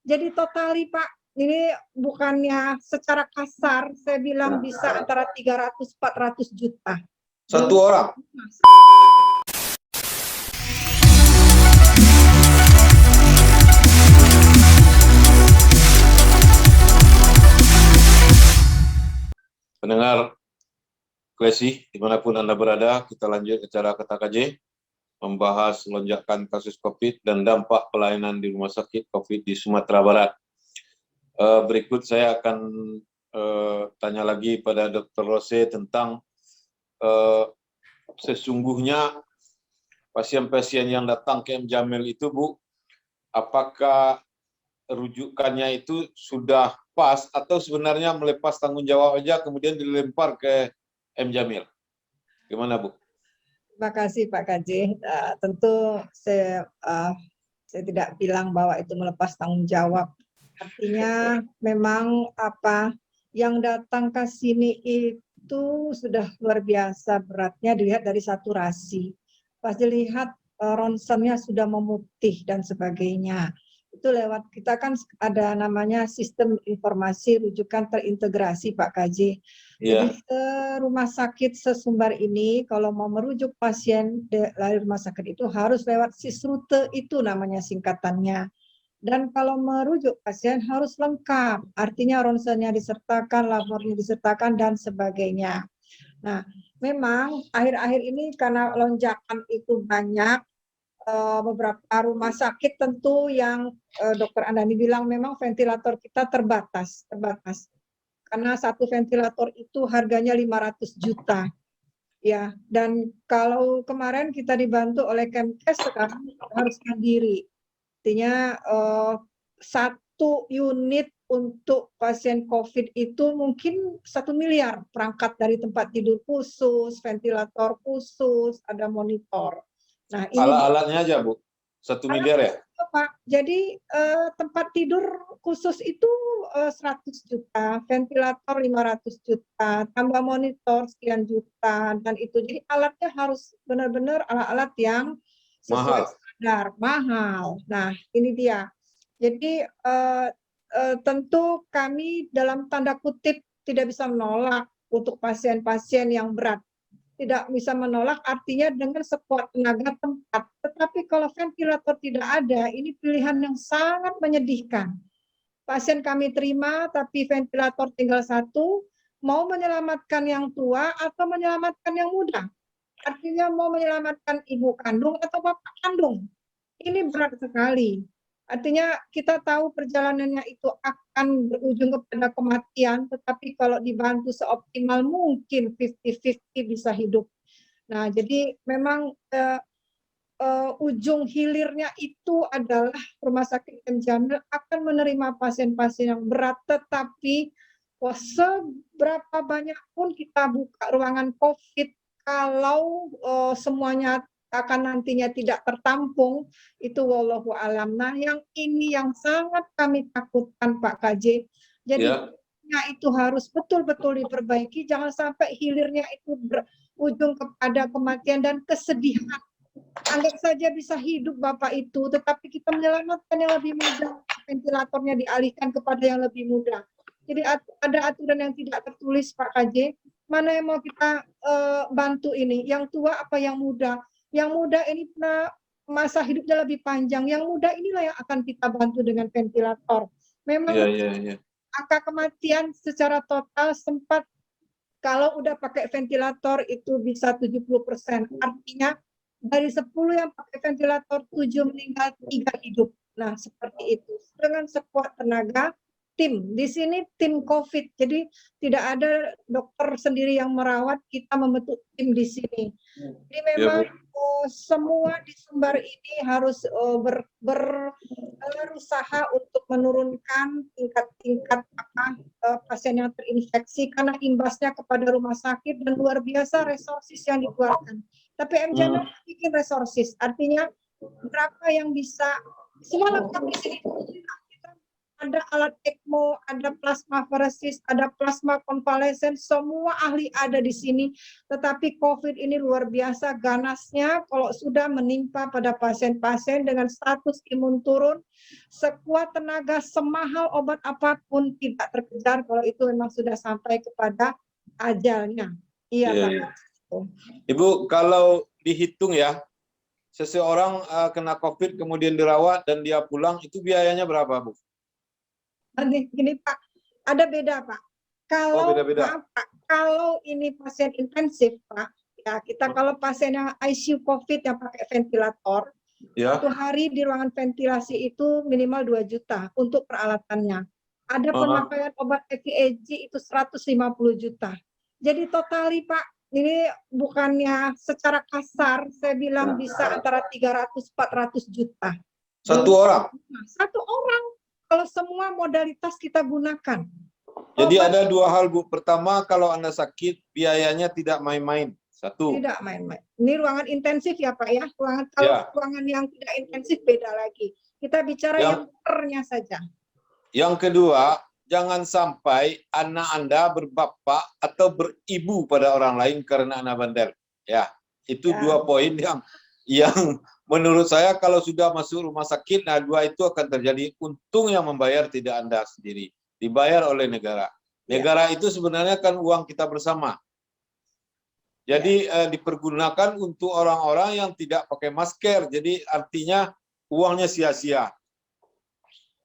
Jadi totali Pak, ini bukannya secara kasar, saya bilang bisa antara 300-400 juta. Satu orang? Pendengar Klesi, dimanapun Anda berada, kita lanjut acara Kata KJ, membahas lonjakan kasus COVID dan dampak pelayanan di rumah sakit COVID di Sumatera Barat. Berikut saya akan tanya lagi pada Dr. Rose tentang sesungguhnya pasien-pasien yang datang ke M. Jamil itu, Bu, apakah rujukannya itu sudah pas atau sebenarnya melepas tanggung jawab aja kemudian dilempar ke M. Jamil? Gimana, Bu? Terima kasih Pak KJ. Tentu saya tidak bilang bahwa itu melepas tanggung jawab. Artinya memang yang datang ke sini itu sudah luar biasa beratnya dilihat dari saturasi. Pas dilihat ronsennya sudah memutih dan sebagainya. Itu lewat kita kan ada namanya sistem informasi rujukan terintegrasi Pak KJ. Jadi rumah sakit sesumbar ini kalau mau merujuk pasien dari rumah sakit itu harus lewat sisrute, itu namanya singkatannya. Dan kalau merujuk pasien harus lengkap, artinya ronsennya disertakan, labornya disertakan dan sebagainya. Nah, memang akhir-akhir ini karena lonjakan itu banyak, beberapa rumah sakit tentu yang Dokter Andani bilang memang ventilator kita terbatas. Karena satu ventilator itu harganya 500 juta. Ya, dan kalau kemarin kita dibantu oleh Kemkes, sekarang harus mandiri. Artinya satu unit untuk pasien COVID itu mungkin 1 miliar, perangkat dari tempat tidur khusus, ventilator khusus, ada monitor. Nah, ini alat-alatnya aja, Bu, 1 miliar ya? Pak, jadi tempat tidur khusus itu 100 juta, ventilator 500 juta, tambah monitor sekian juta, dan itu jadi alatnya harus benar-benar alat-alat yang sesuai standar, mahal. Nah, ini dia. Jadi tentu kami dalam tanda kutip tidak bisa menolak untuk pasien-pasien yang berat. Tidak bisa menolak artinya dengan sekuat tenaga tempat. Tetapi kalau ventilator tidak ada, ini pilihan yang sangat menyedihkan. Pasien kami terima, tapi ventilator tinggal satu, mau menyelamatkan yang tua atau menyelamatkan yang muda. Artinya mau menyelamatkan ibu kandung atau bapak kandung. Ini berat sekali. Artinya kita tahu perjalanannya itu akan berujung kepada kematian, tetapi kalau dibantu seoptimal mungkin 50-50 bisa hidup. Nah, jadi memang ujung hilirnya itu adalah rumah sakit M. Jamil akan menerima pasien-pasien yang berat, tetapi seberapa banyak pun kita buka ruangan COVID, kalau semuanya akan nantinya tidak tertampung, itu wallahu alam. Nah, yang ini yang sangat kami takutkan Pak KJ. Jadi itu harus betul-betul diperbaiki, jangan sampai hilirnya itu berujung kepada kematian dan kesedihan. Anggap saja bisa hidup Bapak itu, tetapi kita menyelamatkan yang lebih muda, ventilatornya dialihkan kepada yang lebih muda. Jadi ada aturan yang tidak tertulis Pak KJ, mana yang mau kita bantu ini, yang tua apa yang muda? Yang muda ini masa hidupnya lebih panjang, yang muda inilah yang akan kita bantu dengan ventilator. Memang angka kematian secara total sempat kalau udah pakai ventilator itu bisa 70%, artinya dari 10 yang pakai ventilator 7 meninggal, 3 hidup. Nah, seperti itu. Dengan sekuat tenaga, tim. Di sini tim COVID. Jadi tidak ada dokter sendiri yang merawat, kita membentuk tim di sini. Jadi memang semua di Sumbar ini harus berusaha untuk menurunkan tingkat-tingkat pasien yang terinfeksi karena imbasnya kepada rumah sakit dan luar biasa resources yang dikeluarkan. Tapi M. Jamil bikin resources, artinya berapa yang bisa semua lengkap di sini. Ada alat ECMO ECMO, ada plasmaferesis, ada plasma konvalesen, semua ahli ada di sini. Tetapi COVID ini luar biasa ganasnya kalau sudah menimpa pada pasien-pasien dengan status imun turun, sekuat tenaga, semahal obat apapun tidak terkejar kalau itu memang sudah sampai kepada ajalnya. Iya, Iya, Pak. iya. Ibu, kalau dihitung ya, seseorang kena COVID kemudian dirawat dan dia pulang, itu biayanya berapa, Bu? Gini Pak, ada beda Pak. Kalau beda-beda. maaf Pak, kalau ini pasien intensif Pak, ya kita kalau pasien yang ICU COVID yang pakai ventilator, Ya. satu hari di ruangan ventilasi itu minimal 2 juta untuk peralatannya. Ada pemakaian obat EVAG itu 150 juta. Jadi totali Pak, ini bukannya secara kasar, saya bilang bisa antara 300-400 juta. Satu orang? Satu orang, kalau semua modalitas kita gunakan. Jadi ada dua hal, Bu. Pertama, kalau Anda sakit, biayanya tidak main-main. Satu. Tidak main-main. Ini ruangan intensif ya Pak ya. Ruangan yang tidak intensif beda lagi. Kita bicara yang pernya saja. Yang kedua, Jangan sampai anak Anda berbapak atau beribu pada orang lain karena Anda bandel. Ya, itu dua poin yang menurut saya kalau sudah masuk rumah sakit, nah dua itu akan terjadi. Untung yang membayar tidak Anda sendiri, dibayar oleh negara. Negara itu sebenarnya kan uang kita bersama. Jadi dipergunakan untuk orang-orang yang tidak pakai masker. Jadi artinya uangnya sia-sia.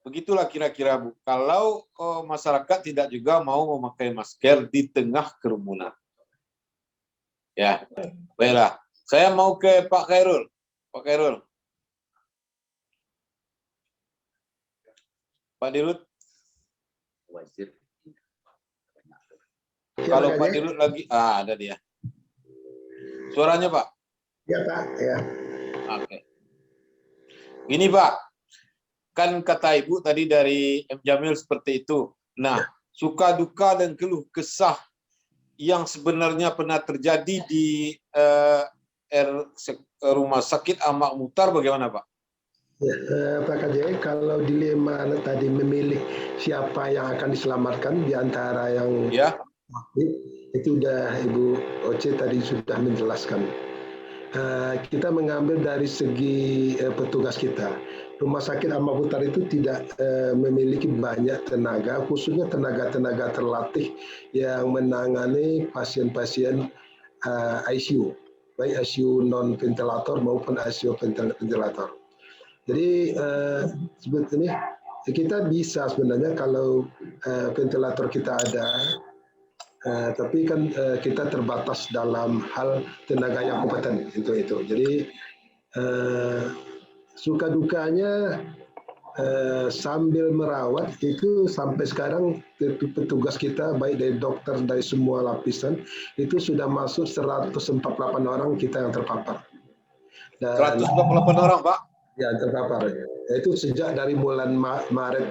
Begitulah kira-kira, Bu. Kalau masyarakat tidak juga mau memakai masker di tengah kerumunan. Ya, baiklah. Saya mau ke Pak Khairul. Pak Khairul. Pak Dirut. Kalau Pak Dirut lagi, ada dia. Suaranya Pak. Ya Pak, ya. Oke. Ini Pak, kan kata Ibu tadi dari M. Jamil seperti itu. Nah, suka duka dan keluh kesah yang sebenarnya pernah terjadi di Rumah Sakit Ahmad Muhtar bagaimana Pak? Ya, Pak KJ, kalau dilema tadi memilih siapa yang akan diselamatkan di antara yang itu sudah Ibu Oce tadi sudah menjelaskan. Kita mengambil dari segi petugas kita. Rumah Sakit Ahmad Muhtar itu tidak memiliki banyak tenaga, khususnya tenaga-tenaga terlatih yang menangani pasien-pasien ICU, baik ICU non-ventilator maupun ICU ventilator. Jadi sebetulnya kita bisa sebenarnya kalau ventilator kita ada, tapi kan kita terbatas dalam hal tenaga yang kompeten itu. Jadi suka dukanya sambil merawat itu sampai sekarang petugas kita baik dari dokter dari semua lapisan itu sudah masuk 148 orang kita yang terpapar. Dan 148 orang Pak? Ya terpapar. Itu sejak dari bulan Maret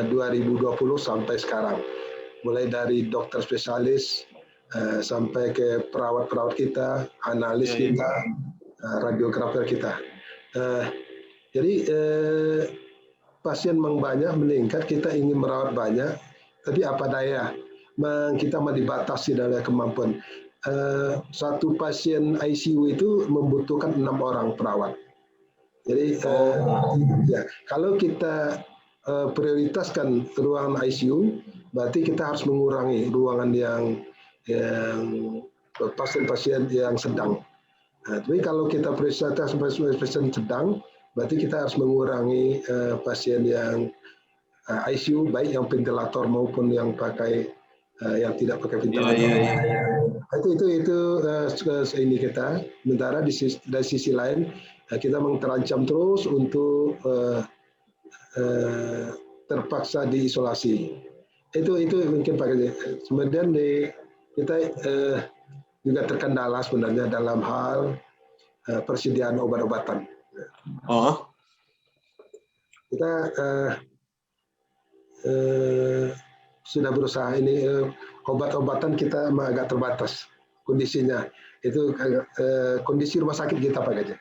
2020 sampai sekarang. Mulai dari dokter spesialis sampai ke perawat-perawat kita, analis kita, radiografer kita. Jadi pasien memang banyak meningkat, kita ingin merawat banyak, tapi apa daya, kita masih dibatasi dari kemampuan. Satu pasien ICU itu membutuhkan 6 orang perawat. Jadi ya, kalau kita prioritaskan ruangan ICU, berarti kita harus mengurangi ruangan yang pasien-pasien yang sedang. Tapi kalau kita prioritaskan pasien sedang, berarti kita harus mengurangi pasien yang ICU, baik yang ventilator maupun yang pakai yang tidak pakai ventilator. Itu ini kita. Sementara dari sisi lain kita terancam terus untuk terpaksa diisolasi. Itu mungkin Pak. Kemudian kita juga terkendala sebenarnya dalam hal persediaan obat-obatan. Kita sudah berusaha ini obat-obatan kita agak terbatas kondisinya. Itu kondisi rumah sakit kita Pak Gajah.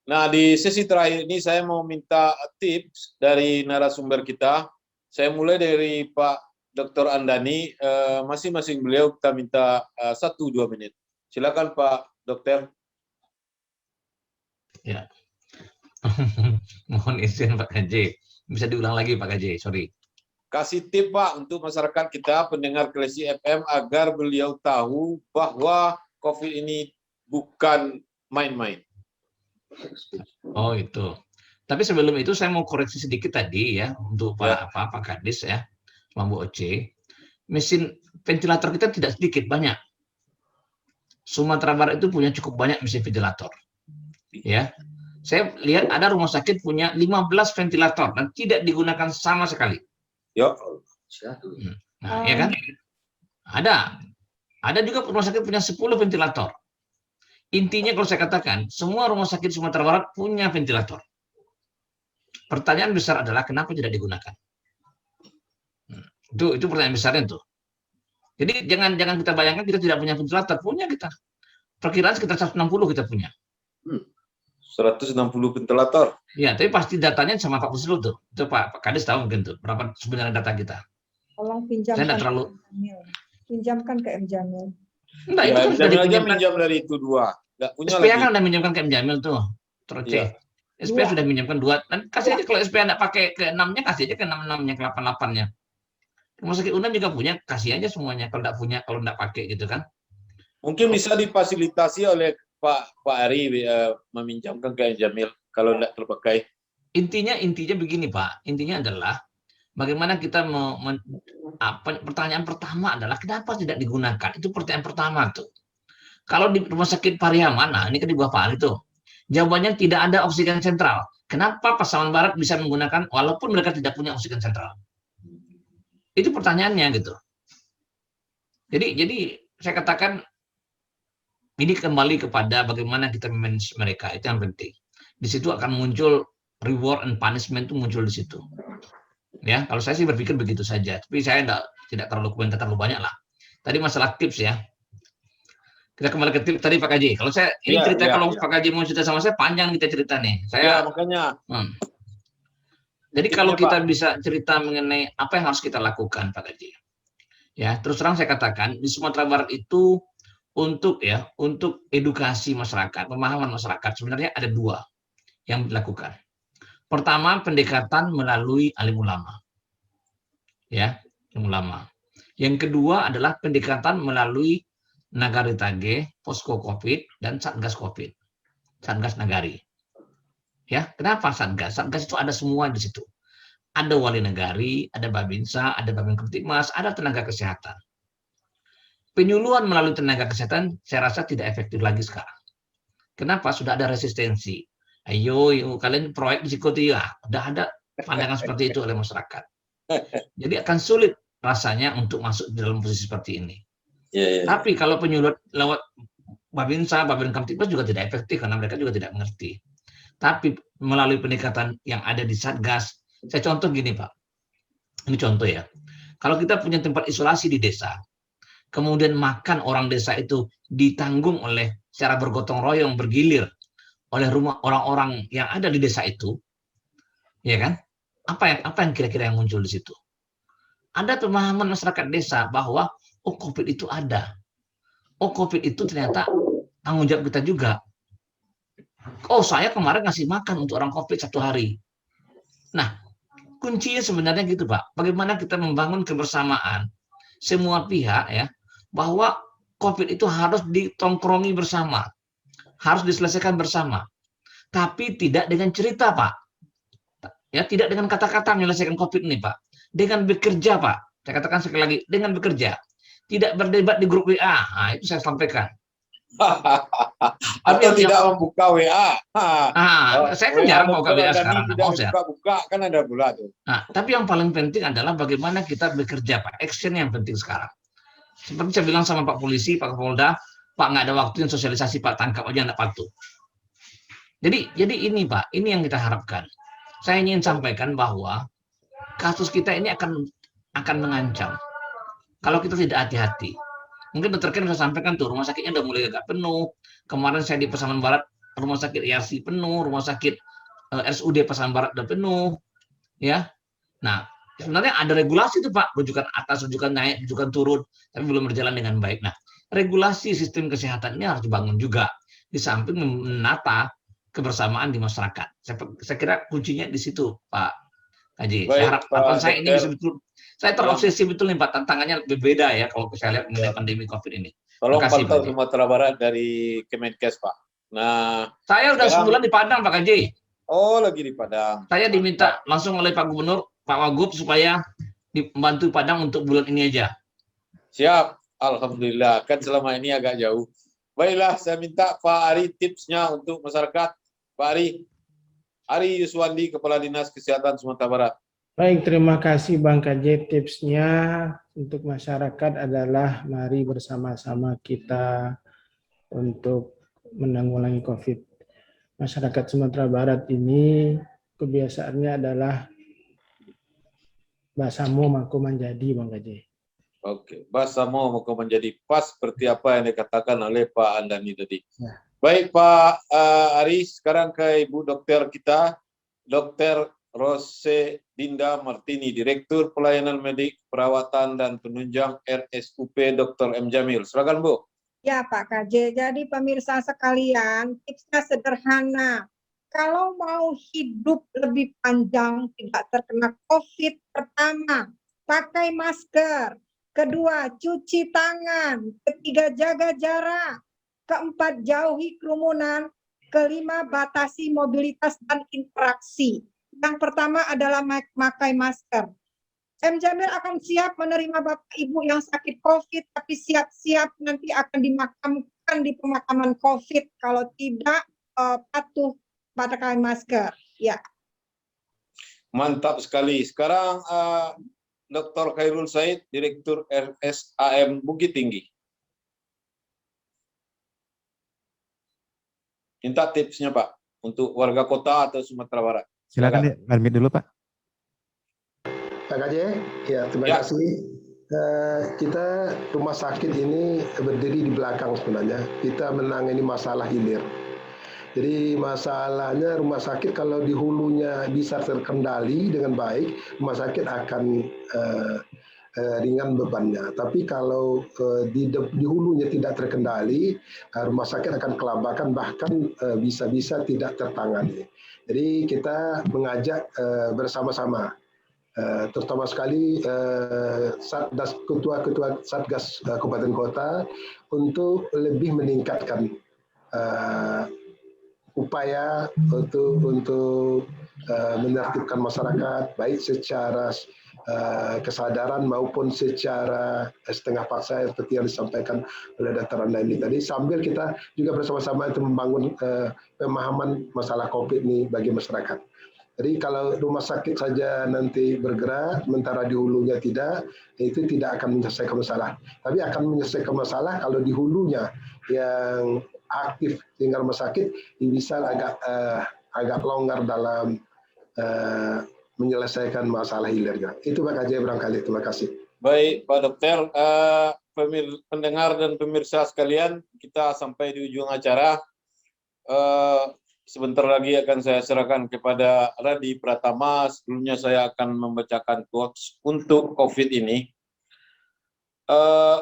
Nah, di sesi terakhir ini saya mau minta tips dari narasumber kita Saya mulai dari Pak Dr. Andani, masing-masing beliau kita minta 1-2 menit. Silakan Pak Dokter. Ya. Mohon izin Pak KJ. Bisa diulang lagi Pak KJ, sorry. Kasih tip Pak untuk masyarakat kita, pendengar Klesi FM, agar beliau tahu bahwa COVID ini bukan main-main. Oh itu. Tapi sebelum itu saya mau koreksi sedikit tadi ya untuk Pak Kadis ya, Bu Oce. Mesin ventilator kita tidak sedikit, banyak. Sumatera Barat itu punya cukup banyak mesin ventilator. Ya. Saya lihat ada rumah sakit punya 15 ventilator dan tidak digunakan sama sekali. Ya. Nah, ya kan? Ada juga rumah sakit punya 10 ventilator. Intinya kalau saya katakan, semua rumah sakit Sumatera Barat punya ventilator. Pertanyaan besar adalah kenapa tidak digunakan? Itu pertanyaan besarnya tuh. Jadi jangan kita bayangkan kita tidak punya ventilator, punya kita. Perkiraan sekitar 160 kita punya. 160 ventilator. Ya, tapi pasti datanya sama Pak Puslu tuh. Itu Pak Kadis tahu mungkin tuh berapa sebenarnya data kita. Tolong pinjamkan. Saya terlalu pinjamkan ke M Jamil. Enggak, itu kan sudah dipinjamkan. Minjam dari itu 2. Enggak punya SPA lagi. kan udah minjamkan ke M Jamil tuh. Terus SPA sudah minjamkan 2. Dan kasih aja kalau SPA enggak pakai ke 6-nya, kasih aja ke 6-6-nya, ke 8-8-nya. Rumah sakit UNAM juga punya, kasih aja semuanya kalau enggak punya, kalau enggak pakai gitu kan. Mungkin bisa difasilitasi oleh Pak Ari meminjamkan ke Jamil kalau enggak terpakai. Intinya begini Pak, intinya adalah bagaimana kita pertanyaan pertama adalah kenapa tidak digunakan? Itu pertanyaan pertama tuh. Kalau di rumah sakit Pariaman, ini kan di bawah Pak Ali tuh, jawabannya tidak ada oksigen sentral. Kenapa Pasaman Barat bisa menggunakan walaupun mereka tidak punya oksigen sentral? Itu pertanyaannya gitu. Jadi saya katakan ini kembali kepada bagaimana kita manage mereka, itu yang penting. Di situ akan muncul reward and punishment itu muncul di situ. Ya, kalau saya sih berpikir begitu saja. Tapi saya tidak terlalu komentar terlalu banyak lah. Tadi masalah tips ya. Kita kembali ke tips tadi Pak Kaji. Kalau saya ini kalau Pak Kaji mau cerita sama saya panjang kita cerita nih. Saya makanya. Jadi kalau kita bisa cerita mengenai apa yang harus kita lakukan Pak Kaji. Ya, terus terang saya katakan di Sumatera Barat itu untuk edukasi masyarakat, pemahaman masyarakat sebenarnya ada 2 yang dilakukan. Pertama, pendekatan melalui alim ulama. Ya, alim ulama. Yang kedua adalah pendekatan melalui Nagari Tage, Posko Covid, dan Satgas Covid. Satgas Nagari. Ya, kenapa Satgas? Satgas itu ada semua di situ. Ada wali negari, ada Babinsa, ada Babin Kamtibmas, ada tenaga kesehatan. Penyuluhan melalui tenaga kesehatan saya rasa tidak efektif lagi sekarang. Kenapa? Sudah ada resistensi. Ayo, kalian proyek diikuti ya. Udah ada pandangan seperti itu oleh masyarakat. Jadi akan sulit rasanya untuk masuk di dalam posisi seperti ini. Tapi kalau penyuluh lewat Babinsa, Babin Kamtibmas juga tidak efektif karena mereka juga tidak mengerti. Tapi melalui pendekatan yang ada di Satgas, saya contoh gini Pak. Ini contoh ya. Kalau kita punya tempat isolasi di desa, kemudian makan orang desa itu ditanggung oleh secara bergotong royong, bergilir oleh rumah orang-orang yang ada di desa itu, ya kan? Apa yang kira-kira yang muncul di situ? Ada pemahaman masyarakat desa bahwa COVID itu ada. COVID itu ternyata tanggung jawab kita juga. Saya kemarin ngasih makan untuk orang COVID 1 hari. Nah, kuncinya sebenarnya gitu Pak. Bagaimana kita membangun kebersamaan semua pihak ya, bahwa COVID itu harus ditongkrongi bersama, harus diselesaikan bersama, tapi tidak dengan cerita Pak, ya tidak dengan kata-kata menyelesaikan COVID ini Pak, dengan bekerja Pak. Saya katakan sekali lagi, dengan bekerja, tidak berdebat di grup WA. Nah, itu saya sampaikan. Atau tidak membuka WA. Saya kan jarang buka WA sekarang. Buka kan ada pula tuh. Nah, tapi yang paling penting adalah bagaimana kita bekerja Pak. Action yang penting sekarang. Seperti saya bilang sama Pak Polisi, Pak Kapolda, Pak nggak ada waktu yang sosialisasi Pak, tangkap aja nggak patuh. Jadi ini Pak, ini yang kita harapkan. Saya ingin sampaikan bahwa kasus kita ini akan mengancam kalau kita tidak hati-hati. Mungkin Dr. Ken bisa sampaikan tuh, rumah sakitnya udah mulai agak penuh. Kemarin saya di Pasaman Barat, rumah sakit IRC penuh, rumah sakit RSUD Pasaman Barat udah penuh. Ya. Nah, Sebenarnya ada regulasi tuh Pak, rujukan atas, rujukan naik, rujukan turun, tapi belum berjalan dengan baik. Nah, regulasi sistem kesehatan ini harus dibangun juga, di samping menata kebersamaan di masyarakat. Saya kira kuncinya di situ, Pak Haji. Saya harapan saya ini bisa betul. Saya terobsesi betul nih Pak, tantangannya berbeda ya kalau saya lihat mengenai pandemi COVID ini. Tolong pantau Sumatera Barat dari Kemenkes Pak. Nah, saya udah sebulan di Padang Pak Haji. Oh, lagi di Padang. Saya diminta langsung oleh Pak Gubernur, Pak Wagub, supaya membantu Padang untuk bulan ini aja. Siap, alhamdulillah. Kan selama ini agak jauh. Baiklah, saya minta Pak Ari tipsnya untuk masyarakat. Pak Ari Yuswandi, Kepala Dinas Kesehatan Sumatera Barat. Baik, terima kasih Bang KJ. Tipsnya untuk masyarakat adalah mari bersama-sama kita untuk menanggulangi COVID. Masyarakat Sumatera Barat ini kebiasaannya adalah basamu maku menjadi, Bang KJ. Oke, basamu maku menjadi, pas seperti apa yang dikatakan oleh Pak Andani tadi. Ya. Baik Pak Ari, sekarang ke Ibu Dokter kita, Dr. Rose Dinda Martini, Direktur Pelayanan Medik, Perawatan dan Penunjang RSUP Dr. M. Jamil. Silakan Bu. Ya Pak KJ, jadi pemirsa sekalian, tipsnya sederhana. Kalau mau hidup lebih panjang, tidak terkena COVID, pertama, pakai masker. Kedua, cuci tangan. Ketiga, jaga jarak. Keempat, jauhi kerumunan. Kelima, batasi mobilitas dan interaksi. Yang pertama adalah memakai masker. M. Jamil akan siap menerima Bapak Ibu yang sakit COVID, tapi siap-siap nanti akan dimakamkan di pemakaman COVID kalau tidak patuh pakai masker. Ya. Mantap sekali. Sekarang Dr. Khairul Said, Direktur RSAM Bukit Tinggi. Minta tipsnya Pak untuk warga kota atau Sumatera Barat. Silakan admit dulu Pak. Pak KJ, ya terima kasih. Kita rumah sakit ini berdiri di belakang sebenarnya. Kita menangani masalah hilir. Jadi masalahnya rumah sakit kalau di hulunya bisa terkendali dengan baik, rumah sakit akan ringan bebannya. Tapi kalau di hulunya tidak terkendali, rumah sakit akan kelabakan, bahkan bisa-bisa tidak tertangani. Jadi kita mengajak bersama-sama, terutama sekali ketua-ketua Satgas Kabupaten Kota untuk lebih meningkatkan upaya untuk menertibkan masyarakat, baik secara kesadaran maupun secara setengah paksa seperti yang disampaikan oleh Dr. Andani tadi, sambil kita juga bersama-sama itu membangun pemahaman masalah COVID ini bagi masyarakat. Jadi kalau rumah sakit saja nanti bergerak, sementara di hulunya tidak, itu tidak akan menyelesaikan masalah. Tapi akan menyelesaikan masalah kalau di hulunya yang aktif tinggal rumah sakit, bisa agak longgar dalam menyelesaikan masalah hilirnya. Itu Pak KJ barangkali. Terima kasih. Baik Pak Dokter, pendengar dan pemirsa sekalian, kita sampai di ujung acara. Sebentar lagi akan saya serahkan kepada Radi Pratama. Sebelumnya saya akan membacakan quotes untuk COVID ini.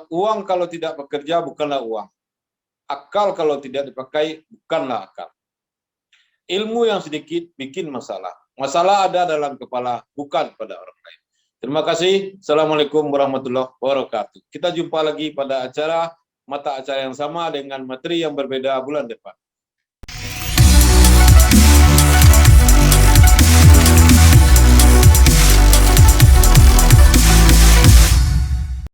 Uang kalau tidak bekerja bukanlah uang. Akal kalau tidak dipakai bukanlah akal. Ilmu yang sedikit bikin masalah. Masalah ada dalam kepala, bukan pada orang lain. Terima kasih. Assalamualaikum warahmatullahi wabarakatuh. Kita jumpa lagi pada mata acara yang sama dengan materi yang berbeda bulan depan.